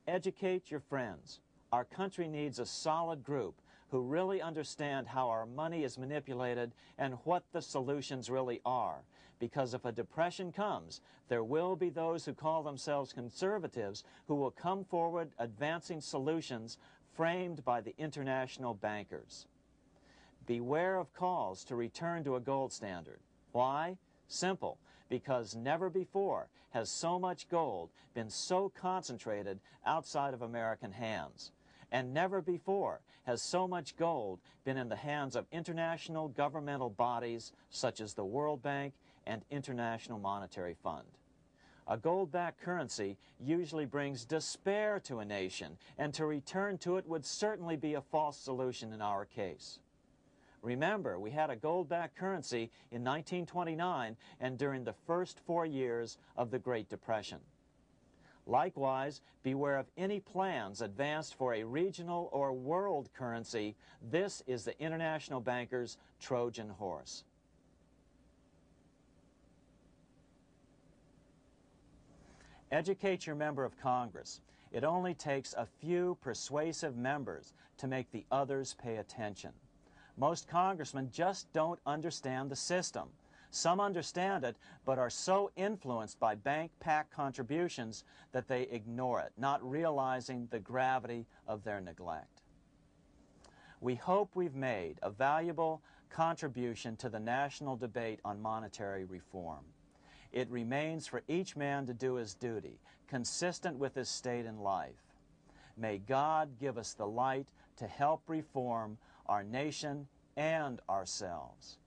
Educate your friends. Our country needs a solid group who really understand how our money is manipulated and what the solutions really are. Because if a depression comes, there will be those who call themselves conservatives who will come forward advancing solutions framed by the international bankers. Beware of calls to return to a gold standard. Why? Simple, because never before has so much gold been so concentrated outside of American hands. And never before has so much gold been in the hands of international governmental bodies such as the World Bank and International Monetary Fund. A gold-backed currency usually brings despair to a nation, and to return to it would certainly be a false solution in our case. Remember, we had a gold-backed currency in 1929 and during the first 4 years of the Great Depression. Likewise, beware of any plans advanced for a regional or world currency. This is the international bankers' Trojan horse. Educate your member of Congress. It only takes a few persuasive members to make the others pay attention. Most congressmen just don't understand the system. Some understand it, but are so influenced by bank PAC contributions that they ignore it, not realizing the gravity of their neglect. We hope we've made a valuable contribution to the national debate on monetary reform. It remains for each man to do his duty, consistent with his state in life. May God give us the light to help reform our nation and ourselves.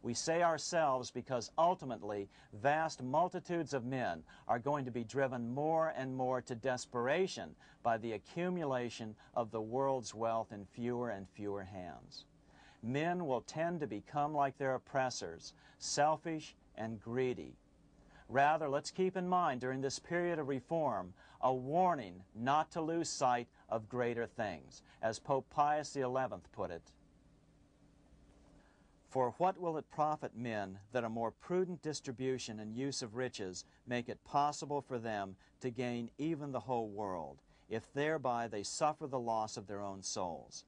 We say ourselves because ultimately vast multitudes of men are going to be driven more and more to desperation by the accumulation of the world's wealth in fewer and fewer hands. Men will tend to become like their oppressors, selfish and greedy. Rather, let's keep in mind during this period of reform a warning not to lose sight of greater things, as Pope Pius XI put it. For what will it profit men that a more prudent distribution and use of riches make it possible for them to gain even the whole world, if thereby they suffer the loss of their own souls?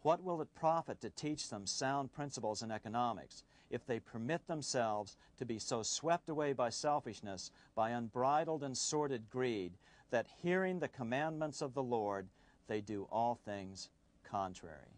What will it profit to teach them sound principles in economics if they permit themselves to be so swept away by selfishness, by unbridled and sordid greed, that hearing the commandments of the Lord, they do all things contrary?